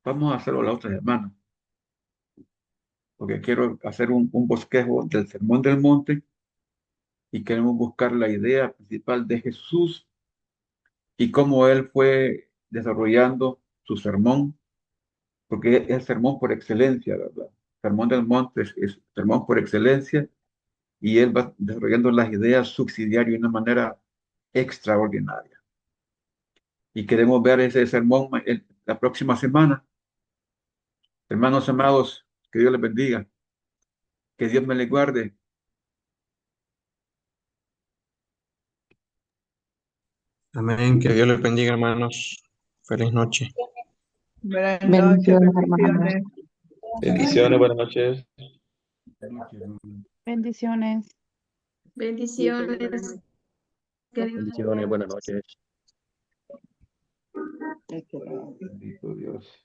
vamos a hacerlo la otra semana, porque quiero hacer un bosquejo del Sermón del Monte y queremos buscar la idea principal de Jesús y cómo él fue desarrollando su sermón, porque es el sermón por excelencia, ¿verdad? Sermón del Monte es sermón por excelencia y él va desarrollando las ideas subsidiarias de una manera extraordinaria. Y queremos ver ese sermón la próxima semana. Hermanos amados, que Dios les bendiga, que Dios me les guarde. Amén. Que Dios les bendiga, hermanos. Feliz noche. Buenas noches, Bendiciones, hermanos. bendiciones. Bendiciones, buenas noches. Bendiciones. Bendiciones. Que Dios les Bendiciones, buenas noches. Bendito Dios.